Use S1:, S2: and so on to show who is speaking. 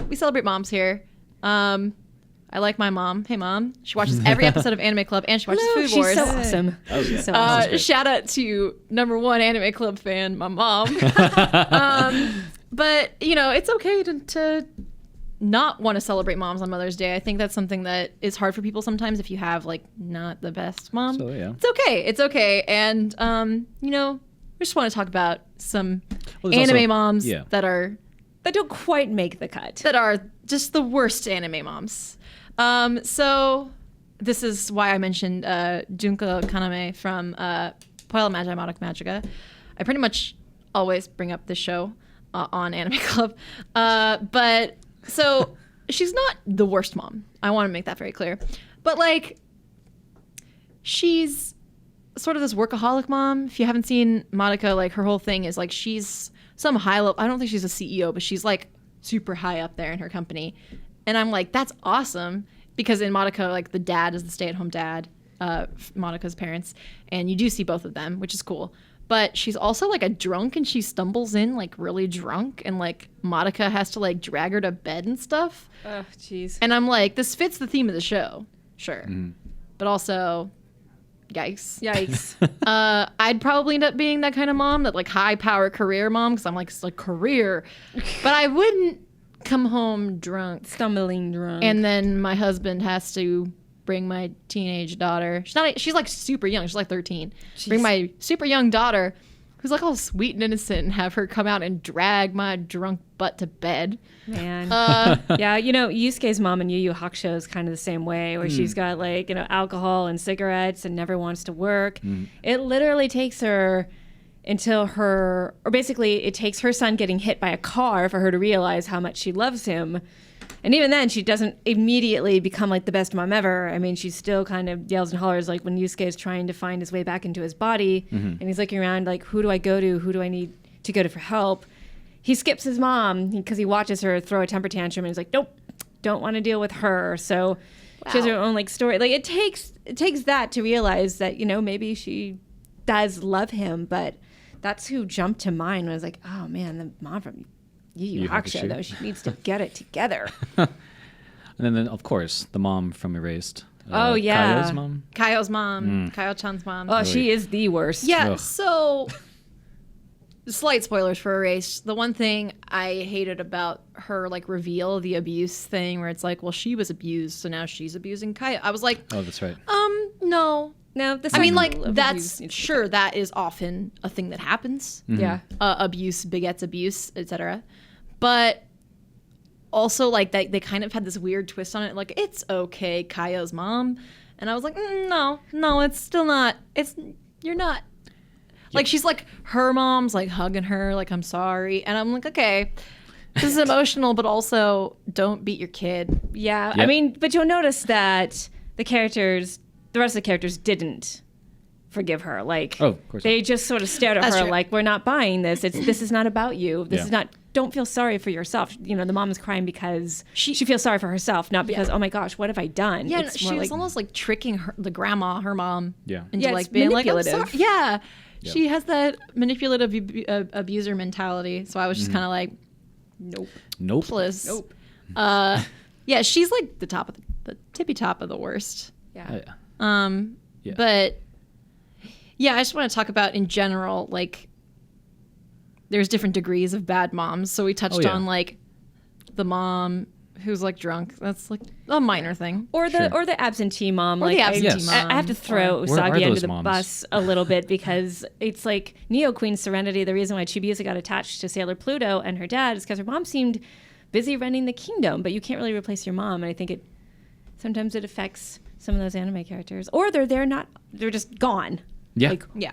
S1: we celebrate moms here. I like my mom. Hey, Mom. She watches every episode of Anime Club, and she watches Food Wars.
S2: She's so awesome.
S3: Oh,
S2: She's so
S3: yeah.
S2: awesome.
S1: Shout out to #1 Anime Club fan, my mom. But, it's okay to not want to celebrate moms on Mother's Day. I think that's something that is hard for people sometimes if you have, not the best mom.
S3: So, yeah.
S1: It's okay. It's okay. And, we just want to talk about some
S3: there's
S1: anime
S3: also-
S1: moms
S3: yeah.
S1: that are
S2: don't quite make the cut.
S1: that are just the worst anime moms. So this is why I mentioned Junko Kaname from Puella Magi Madoka Magica. I pretty much always bring up this show on Anime Club. But so she's not the worst mom. I want to make that very clear. But she's sort of this workaholic mom. If you haven't seen Madoka, her whole thing is she's some high level. I don't think she's a CEO, but she's super high up there in her company. And I'm that's awesome, because in Madoka, the dad is the stay-at-home dad, Madoka's parents, and you do see both of them, which is cool. But she's also a drunk, and she stumbles in really drunk, and Madoka has to drag her to bed and stuff.
S2: Oh, jeez.
S1: And I'm this fits the theme of the show, sure, but also, yikes.
S2: Yikes.
S1: I'd probably end up being that kind of mom, that high power career mom, because I'm it's career, but I wouldn't come home drunk.
S2: Stumbling drunk.
S1: And then my husband has to bring my teenage daughter. She's super young. She's 13. Bring my super young daughter, who's all sweet and innocent, and have her come out and drag my drunk butt to bed.
S2: Man. Yeah, Yusuke's mom in Yu Yu Hakusho is kind of the same way, where she's got alcohol and cigarettes and never wants to work. It literally takes her it takes her son getting hit by a car for her to realize how much she loves him. And even then, she doesn't immediately become the best mom ever. I mean, she still kind of yells and hollers when Yusuke is trying to find his way back into his body, and he's looking around who do I go to? Who do I need to go to for help? He skips his mom because he watches her throw a temper tantrum, and he's nope, don't want to deal with her. So she has her own story. It takes that to realize that maybe she does love him, but that's who jumped to mind when I was oh man, the mom from Yu Yu Hakusho, though, she needs to get it together.
S3: And then, of course, the mom from Erased.
S2: Oh, yeah.
S3: Kaio's mom.
S1: Kaio's mom, Kaio-chan's mom.
S2: Oh, she is the worst.
S1: Yeah,
S3: Ugh.
S1: so slight spoilers for Erased. The one thing I hated about her reveal, the abuse thing, where it's well, she was abused, so now she's abusing Kaio. I was
S3: Oh, that's right.
S1: no.
S2: No, this
S1: I mean,
S2: abuse
S1: that's
S2: needs to
S1: sure that is often a thing that happens.
S2: Yeah.
S1: Abuse begets abuse, etc. But also they kind of had this weird twist on it, it's okay, Kaio's mom, and I was no, it's still not. You're not. She's her mom's hugging her, I'm sorry, and I'm okay, this is emotional, but also don't beat your kid.
S2: Yeah.
S3: Yep.
S2: I mean, but you'll notice that the rest of the characters didn't forgive her.
S3: Oh, of course
S2: they
S3: not.
S2: just sort of stared at
S1: That's
S2: her
S1: true.
S2: we're not buying this. This is not about you. This
S3: Yeah.
S2: is not. Don't feel sorry for yourself. The mom is crying because she feels sorry for herself, not because oh my gosh, what have I done?
S1: Yeah,
S2: It's
S1: she
S2: more
S1: was almost tricking her mom
S3: Yeah.
S1: into
S2: Yeah, it's
S1: being I'm
S2: manipulative.
S1: sorry. Yeah. She has that manipulative abuser mentality. So I was just kind of
S3: Nope.
S1: please.
S2: Nope.
S1: Yeah, she's the top of the tippy top of the worst.
S2: Yeah.
S3: Yeah.
S1: But yeah, I just want to talk about in general, there's different degrees of bad moms. So we touched
S3: yeah.
S1: on the mom who's drunk. That's a minor thing.
S2: Or the
S3: Sure.
S2: or the absentee mom.
S1: Or the
S2: I-
S1: absentee
S2: I have to
S1: mom.
S2: throw
S3: Where are
S2: Usagi under
S3: those
S2: the
S3: moms?
S2: bus a little bit, because it's Neo Queen Serenity. The reason why Chibiusa got attached to Sailor Pluto and her dad is because her mom seemed busy running the kingdom, but you can't really replace your mom. And I think sometimes it affects some of those anime characters, or they're just gone.
S3: Yeah.
S1: Yeah.